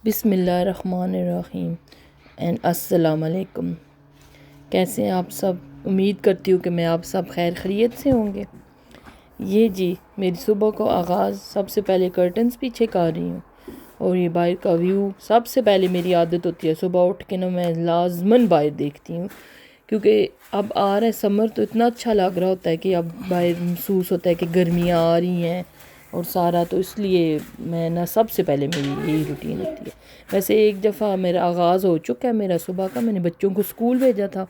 बिस्मिल्लाहिर्रहमानिर्रहीम एंड अस्सलाम वालेकुम। कैसे हैं आप सब? उम्मीद करती हूँ कि मैं आप सब खैर खैरियत से होंगे। ये जी मेरी सुबह को आगाज़, सबसे पहले कर्टन्स पीछे कर रही हूँ और ये बाहर का व्यू। सबसे पहले मेरी आदत होती है सुबह उठ के ना मैं लाजमन बाहर देखती हूँ, क्योंकि अब आ रहा है समर तो इतना अच्छा लग रहा होता है कि अब बाहर महसूस होता है कि गर्मियाँ आ रही हैं और सारा, तो इसलिए मैं ना सबसे पहले मेरी यही रूटीन होती है। वैसे एक दफ़ा मेरा आगाज़ हो चुका है मेरा सुबह का, मैंने बच्चों को स्कूल भेजा था,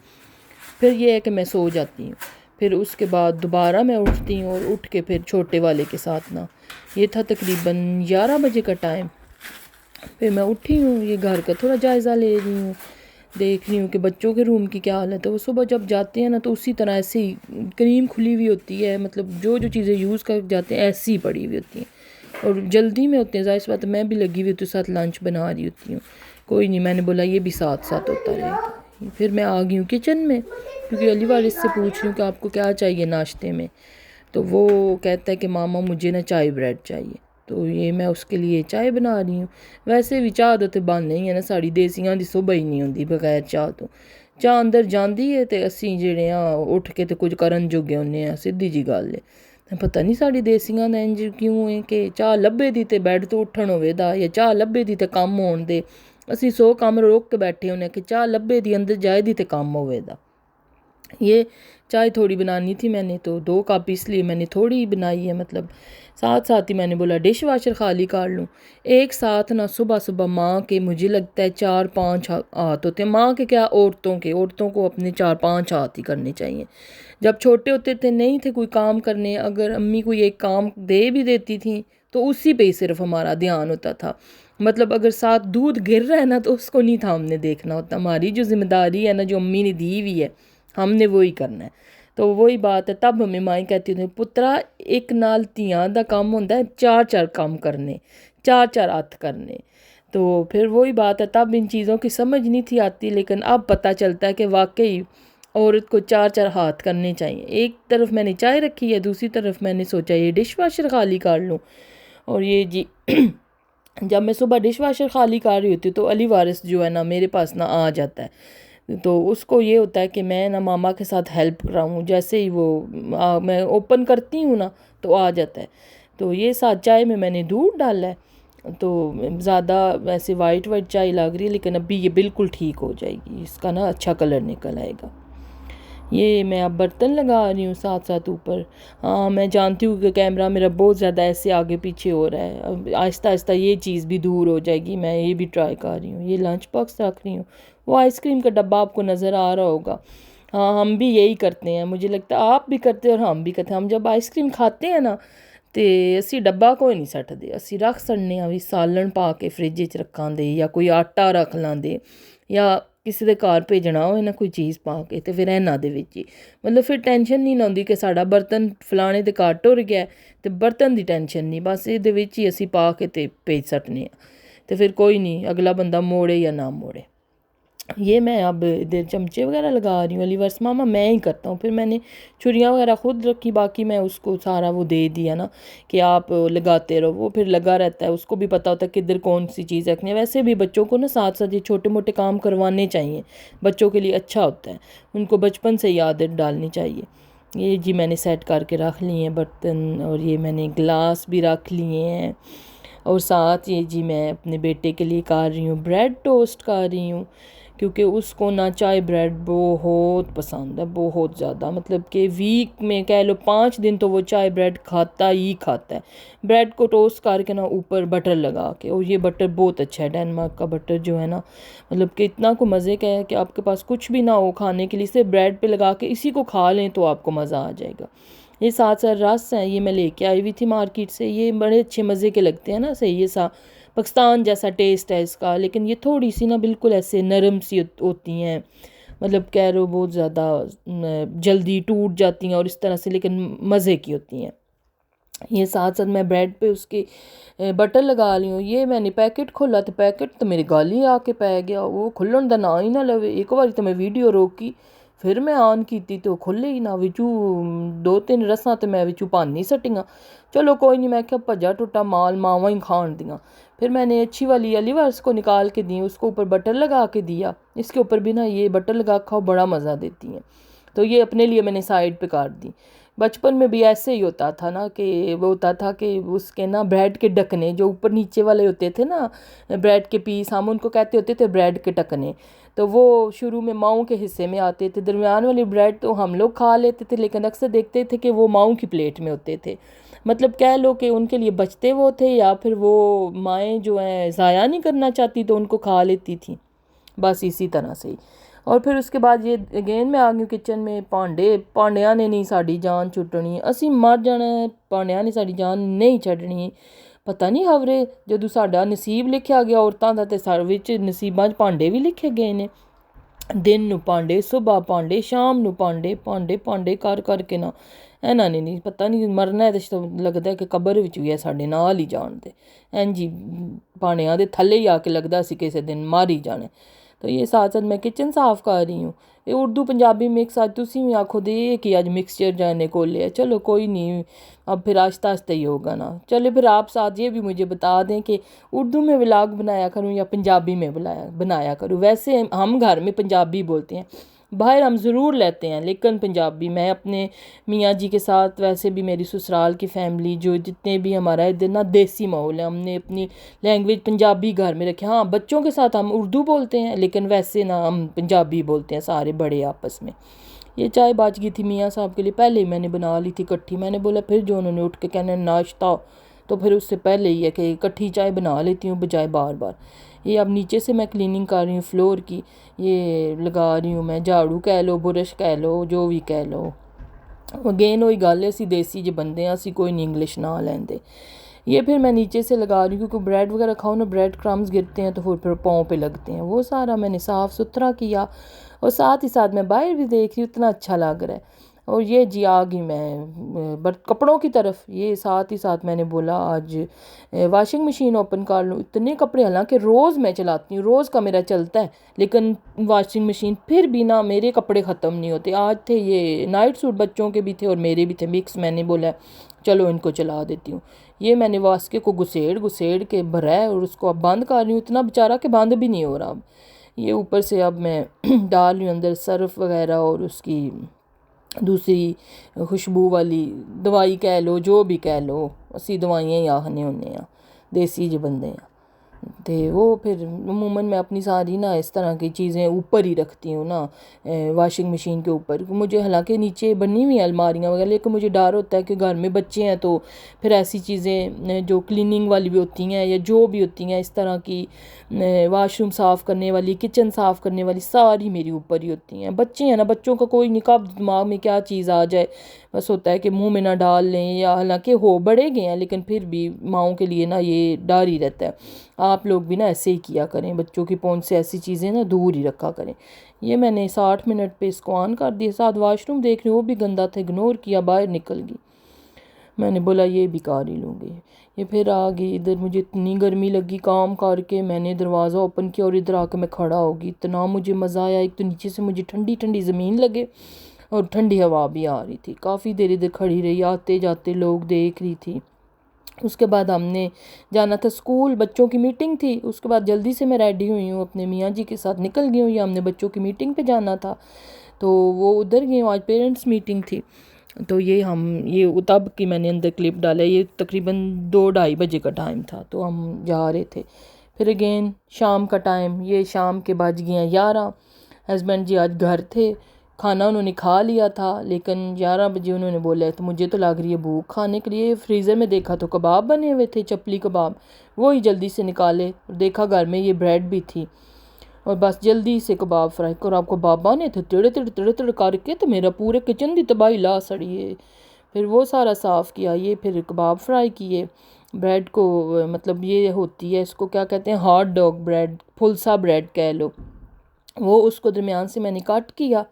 फिर ये है कि मैं सो जाती हूँ, फिर उसके बाद दोबारा मैं उठती हूँ और उठ के फिर छोटे वाले के साथ ना, ये था तकरीबन 11 बजे का टाइम, फिर मैं उठी हूँ, ये घर का थोड़ा जायज़ा ले रही हूँ, देख रही हूँ कि बच्चों के रूम की क्या हालत है। वो सुबह जब जाते हैं ना तो उसी तरह ऐसे ही क्रीम खुली हुई होती है, मतलब जो जो चीज़ें यूज़ कर जाते हैं ऐसी ही पड़ी हुई होती हैं और जल्दी में होते हैं। ज़ाहिर सी बात है मैं भी लगी हुई होती हूँ, साथ लंच बना रही होती हूँ। कोई नहीं, मैंने बोला ये भी साथ साथ होता रहेगा। फिर मैं आ गई हूँ किचन में, क्योंकि अली वाले से पूछ रही हूँ कि आपको क्या चाहिए नाश्ते में, तो वो कहता है कि मामा मुझे ना चाय ब्रेड चाहिए, तो ये मैं उसके लिए चाय बना रही हूँ। वैसे भी चाह तो बन नहीं है ना, साड़ी देसियां दी सुबह ही नहीं होंदी बगैर चाह तो। चाह अंदर जाती है तो असी जेड़े उठ के तो कुछ करन जोगे होने, सीधी जी गल है। पता नहीं साड़ी देसियां दा इंज क्यों है कि चाह लब्भे दी ते बैड तो उठन होवे दा, या चाह लब्भे दी ते कम होण दे। असी 100 कम रोक के बैठे होने कि चाह लब्भे दी अंदर जाए दी ते कम होवे दा। ये चाय थोड़ी बनानी थी मैंने, तो 2 कप इसलिए मैंने थोड़ी ही बनाई है, मतलब साथ साथ ही मैंने बोला डिश वाशर खाली कर लूँ। एक साथ ना सुबह सुबह माँ के मुझे लगता है 4-5 हाथ होते हैं। माँ के क्या, औरतों को अपने 4-5 हाथ ही करने चाहिए। जब छोटे होते थे नहीं थे कोई काम करने, अगर अम्मी कोई एक काम दे भी देती थी तो उसी पे ही सिर्फ हमारा ध्यान होता था। मतलब अगर साथ दूध गिर रहा है ना तो उसको नहीं था हमने देखना होता। हमारी जो जिम्मेदारी है ना, जो अम्मी ने दी हुई है, हमने वही करना है। तो वही बात है, तब हमें माई कहती थी पुत्रा एक नाल धियां दा काम होंदा है 4-4 काम करने, 4-4 हत्थ करने। तो फिर वही बात है, तब इन चीज़ों की समझ नहीं थी आती, लेकिन अब पता चलता है कि वाकई औरत को 4-4 हाथ करने चाहिए। एक तरफ मैंने चाय रखी है, दूसरी तरफ मैंने सोचा ये डिश वाशर खाली कर लूँ। और ये जी जब मैं सुबह डिश वाशर खाली कर रही होती हूँ तो अली वारिस जो है ना मेरे पास ना आ जाता है, तो उसको ये होता है कि मैं ना मामा के साथ हेल्प कराऊँ। जैसे ही वो मैं ओपन करती हूँ ना तो आ जाता है। तो ये साथ चाय में मैंने दूध डाला है, तो ज़्यादा वैसे वाइट वाइट चाय लग रही है, लेकिन अभी ये बिल्कुल ठीक हो जाएगी, इसका ना अच्छा कलर निकल आएगा। ये मैं अब बर्तन लगा रही हूँ साथ साथ ऊपर। हाँ मैं जानती हूँ कि कैमरा मेरा बहुत ज़्यादा ऐसे आगे पीछे हो रहा है, अब आहिस्ता आहिस्ता ये चीज़ भी दूर हो जाएगी। मैं ये भी ट्राई कर रही हूँ। ये लंच बॉक्स रख रही हूँ, वो आइसक्रीम का डब्बा आपको नज़र आ रहा होगा। हाँ हम भी यही करते हैं, मुझे लगता है आप भी करते हैं और हम भी करते हैं। हम जब आइसक्रीम खाते हैं ना तो असी डब्बा कोई नहीं सटदे, असी रख सकने भी सालन पा के फ्रिज च रखा दे, या कोई आटा रख लांदे, या किसी के घर भेजना हो ना कोई चीज़ पा के, तो फिर इन्हां दे विच ही, मतलब फिर टेंशन नहीं होंदी कि साड़ा बर्तन फलाने दे घर टुर गया, तो बर्तन दी टेंशन नहीं, बस ये विच ही असी पा के ते भेज सकने, तो फिर कोई नहीं अगला बंदा मोड़े या ना मोड़े। ये मैं अब इधर चमचे वगैरह लगा रही हूँ। अली वर्स मामा मैं ही करता हूँ, फिर मैंने छुरियाँ वगैरह ख़ुद रखी, बाकी मैं उसको सारा वो दे दिया ना कि आप लगाते रहो, वो फिर लगा रहता है, उसको भी पता होता है किधर कौन सी चीज़ रखनी है। वैसे भी बच्चों को ना साथ साथ ये छोटे मोटे काम करवाने चाहिए, बच्चों के लिए अच्छा होता है, उनको बचपन से ही आदत डालनी चाहिए। ये जी मैंने सेट करके रख लिए हैं बर्तन, और ये मैंने गिलास भी रख लिए हैं, और साथ ये जी मैं अपने बेटे के लिए कर रही हूँ ब्रेड टोस्ट कर रही हूँ, क्योंकि उसको ना चाय ब्रेड बहुत पसंद है, बहुत ज़्यादा। मतलब कि वीक में कह लो 5 दिन तो वो चाय ब्रेड खाता ही खाता है। ब्रेड को टोस्ट करके ना ऊपर बटर लगा के, और ये बटर बहुत अच्छा है, डेनमार्क का बटर जो है ना, मतलब कि इतना को मज़े का है कि आपके पास कुछ भी ना हो खाने के लिए, सिर्फ ब्रेड पे लगा के इसी को खा लें तो आपको मज़ा आ जाएगा। ये साथ साथ रस हैं, ये मैं लेके आई हुई थी मार्केट से, ये बड़े अच्छे मज़े के लगते हैं ना, सही ये सा पाकिस्तान जैसा टेस्ट है इसका, लेकिन ये थोड़ी सी ना बिल्कुल ऐसे नरम सी होती हैं, मतलब कह रो बहुत ज़्यादा जल्दी टूट जाती हैं और इस तरह से, लेकिन मज़े की होती हैं। ये साथ साथ मैं ब्रेड पे उसके बटर लगा रही हूँ। ये मैंने पैकेट खोला तो पैकेट तो मेरे गाल ही आके पै गया, वो खुलन दा ना ही ना लवे। एक बार तो मैं वीडियो रोकी, फिर मैं ऑन की तो खुले ही ना, विचू 2-3 रसां तो मैं विचू पानी सटियां। चलो कोई नहीं, मैं क्या भजा टुटा माल मावा ही खान दियाँ। फिर मैंने अच्छी वाली एलिवर्स को निकाल के दी, उसको ऊपर बटर लगा के दिया। इसके ऊपर भी ना ये बटर लगा खाओ, बड़ा मज़ा देती हैं। तो ये अपने लिए मैंने साइड पे काट दी। बचपन में भी ऐसे ही होता था ना, कि वो होता था कि उसके ना ब्रेड के ढकने जो ऊपर नीचे वाले होते थे ना, ब्रेड के पीस हम उनको कहते होते थे ब्रेड के ढकने। तो वो शुरू में माओ के हिस्से में आते थे, दरमियान वाली ब्रेड तो हम लोग खा लेते थे, लेकिन अक्सर देखते थे कि वो माओ की प्लेट में होते थे। मतलब कह लो कि उनके लिए बचते वो थे, या फिर वो माएँ जो हैं ज़ाया नहीं करना चाहती तो उनको खा लेती थी, बस इसी तरह से ही। और फिर उसके बाद ये अगेन मैं आ गई किचन में। भांडिया ने नहीं साड़ी जान छुटनी, असी मर जाना है, भांडिया ने साड़ी जान नहीं छड्डनी। पता नहीं खबरे जदों साडा नसीब लिखिया गया औरतां दा ते सारे विच नसीबां च भांडे भी लिखे गए ने। दिन नू भांडे, सुबह भांडे, शाम नू भांडे, भांडे भांडे कर करके ना इन्हां ने नहीं पता नहीं मरना है तो लगदा है कि कबर विच भी है साडे नाल ही जान दे। इंज ही भांडियां दे थल्ले ही आके लगदा सी किसी दिन मर ही जाने। तो ये साथ साथ मैं किचन साफ़ कर रही हूँ। ये उर्दू पंजाबी मिक्स आज तुसी भी आखो दे कि आज मिक्सचर जाने को लिया, चलो कोई नहीं, अब फिर आहिस्ता आहिस्ता ही होगा ना। चलो फिर आप साथ ये भी मुझे बता दें कि उर्दू में व्लॉग बनाया करूँ या पंजाबी में बनाया करूँ। वैसे हम घर में पंजाबी बोलते हैं, बाहर हम ज़रूर लेते हैं लेकिन पंजाबी। मैं अपने मियाँ जी के साथ, वैसे भी मेरी ससुराल की फ़ैमिली जो जितने भी हमारा इधर ना देसी माहौल है, हमने अपनी लैंग्वेज पंजाबी घर में रखे। हाँ, बच्चों के साथ हम उर्दू बोलते हैं लेकिन वैसे ना हम पंजाबी बोलते हैं सारे बड़े आपस में। ये चाय बाज गई थी मियाँ साहब के लिए, पहले ही मैंने बना ली थी इकट्ठी। मैंने बोला फिर जो उन्होंने उठ के कहना नाश्ता, तो फिर उससे पहले ही है कि इकट्ठी चाय बना लेती हूँ बजाय बार बार। ये अब नीचे से मैं क्लीनिंग कर रही हूँ फ्लोर की, ये लगा रही हूँ मैं झाड़ू कह लो, बुरश कह लो, जो भी कह लो। अगेन वही गल है, असी देसी जो बंदे हैं, असी कोई नहीं इंग्लिश ना लेंदे। ये फिर मैं नीचे से लगा रही हूँ क्योंकि ब्रेड वगैरह खाओ ना, ब्रेड क्रम्स गिरते हैं तो फिर पाँव पे लगते हैं। वो सारा मैंने साफ़ सुथरा किया और साथ ही साथ मैं बाहर भी देख रही हूँ, इतना अच्छा लग रहा है। और ये जी आ गई मैं बट कपड़ों की तरफ। ये साथ ही साथ मैंने बोला आज वॉशिंग मशीन ओपन कर लूँ। इतने कपड़े, हालांकि रोज़ मैं चलाती हूँ, रोज़ का मेरा चलता है, लेकिन वॉशिंग मशीन फिर भी ना मेरे कपड़े ख़त्म नहीं होते। आज थे ये नाइट सूट, बच्चों के भी थे और मेरे भी थे मिक्स। मैंने बोला चलो इनको चला देती हूँ। ये मैंने वास्के को घुसेड़ के भरा है और उसको अब बंद कर रही हूँ। इतना बेचारा कि बंद भी नहीं हो रहा अब। ये ऊपर से अब मैं डाल रही हूँ अंदर सर्फ वगैरह और उसकी दूसरी खुशबू वाली दवाई कह लो, जो भी कह लो, असी दवाइयां ही आखने होने हैं, देसी जो बंदे हैं। तो वो फिर अमूमन मैं अपनी सारी ना इस तरह की चीज़ें ऊपर ही रखती हूँ ना, वॉशिंग मशीन के ऊपर। मुझे हालांकि नीचे बनी हुई अलमारियाँ वगैरह, लेकिन मुझे डर होता है कि घर में बच्चे हैं तो फिर ऐसी चीज़ें जो क्लीनिंग वाली भी होती हैं या जो भी होती हैं इस तरह की, वाशरूम साफ़ करने वाली, किचन साफ़ करने वाली, सारी मेरी ऊपर ही होती हैं। बच्चे हैं ना, बच्चों का कोई नहीं, कब दिमाग में क्या चीज़ आ जाए, बस होता है कि मुंह में ना डाल लें, या हालांकि हो बड़े गए हैं लेकिन फिर भी माओं के लिए ना ये डर ही रहता है। आप लोग भी ना ऐसे ही किया करें, बच्चों की पहुंच से ऐसी चीज़ें ना दूर ही रखा करें। ये मैंने 60 मिनट पे इसको ऑन कर दिया। साथ वॉशरूम देख रही हूँ, वो भी गंदा था, इग्नोर किया, बाहर निकल गई। मैंने बोला ये भी कर ही लूँगी। ये फिर आ गई इधर, मुझे इतनी गर्मी लगी काम करके, मैंने दरवाज़ा ओपन किया और इधर आकर मैं खड़ा होगी। इतना मुझे मज़ा आया। एक तो नीचे से मुझे ठंडी ठंडी ज़मीन लगे और ठंडी हवा भी आ रही थी। काफ़ी देर इधर खड़ी रही, आते जाते लोग देख रही थी। उसके बाद हमने जाना था स्कूल, बच्चों की मीटिंग थी। उसके बाद जल्दी से मैं रेडी हुई हूँ, अपने मियाँ जी के साथ निकल गई हूँ, या हमने बच्चों की मीटिंग पे जाना था तो वो उधर गई हूँ। आज पेरेंट्स मीटिंग थी तो ये तब की मैंने अंदर क्लिप डाला। ये तकरीबन 2-2:30 बजे का टाइम था तो हम जा रहे थे। फिर अगेन शाम का टाइम, ये शाम के बज गए हैं 11। हस्बैंड जी आज घर थे, खाना उन्होंने खा लिया था, लेकिन 11 बजे उन्होंने बोला तो मुझे तो लग रही है भूख खाने के लिए। फ्रीज़र में देखा तो कबाब बने हुए थे, चपली कबाब, वो ही जल्दी से निकाले और देखा घर में ये ब्रेड भी थी और बस जल्दी से कबाब फ्राई कर। आपको बाबा ने थे तिड़ तिड़ तिड़ तिड़ करके तो मेरा पूरे किचन की तबाही ला सड़ी। फिर वो सारा साफ़ किया, ये फिर कबाब फ्राई किए। ब्रेड को मतलब ये होती है, इसको क्या कहते हैं, हॉट डॉग ब्रेड, फुलसा ब्रेड कह लो, वो उसको दरमियान से मैंने कट किया।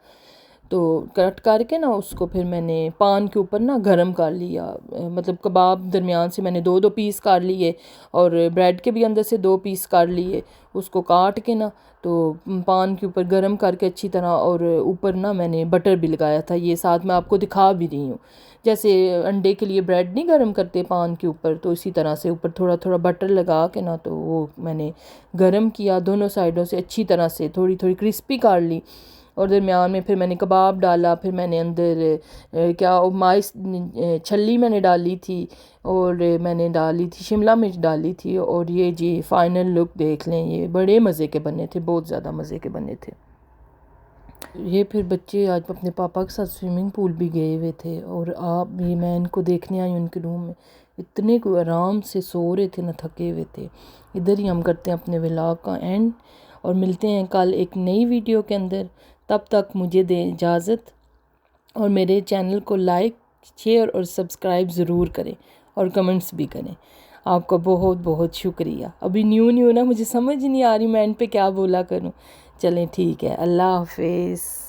तो कट करके ना उसको फिर मैंने पान के ऊपर ना गरम कर लिया, मतलब कबाब दरमियान से मैंने दो दो पीस काट लिए और ब्रेड के भी अंदर से दो पीस काट लिए। उसको काट के ना तो पान के ऊपर गरम करके अच्छी तरह, और ऊपर ना मैंने बटर भी लगाया था, ये साथ मैं आपको दिखा भी रही हूँ। जैसे अंडे के लिए ब्रेड नहीं गरम करते पान के ऊपर, तो इसी तरह से ऊपर थोड़ा थोड़ा बटर लगा के ना तो वो मैंने गरम किया, दोनों साइडों से अच्छी तरह से थोड़ी थोड़ी क्रिस्पी कर ली। और दरमियान में फिर मैंने कबाब डाला, फिर मैंने अंदर क्या माइस छल्ली मैंने डाली थी, और मैंने डाली थी शिमला मिर्च डाली थी। और ये जी फाइनल लुक देख लें, ये बड़े मज़े के बने थे, बहुत ज़्यादा मज़े के बने थे। ये फिर बच्चे आज अपने पापा के साथ स्विमिंग पूल भी गए हुए थे, और आप भी, मैं इनको देखने आई उनके रूम में, इतने को आराम से सो रहे थे ना, थके हुए थे। इधर ही हम करते हैं अपने व्लॉग का एंड, और मिलते हैं कल एक नई वीडियो के अंदर। तब तक मुझे दें इजाज़त, और मेरे चैनल को लाइक शेयर और सब्सक्राइब ज़रूर करें, और कमेंट्स भी करें। आपका बहुत बहुत शुक्रिया। अभी न्यू ना, मुझे समझ नहीं आ रही मैं एंड पे क्या बोला करूं। चलें ठीक है, अल्लाह हाफिज़।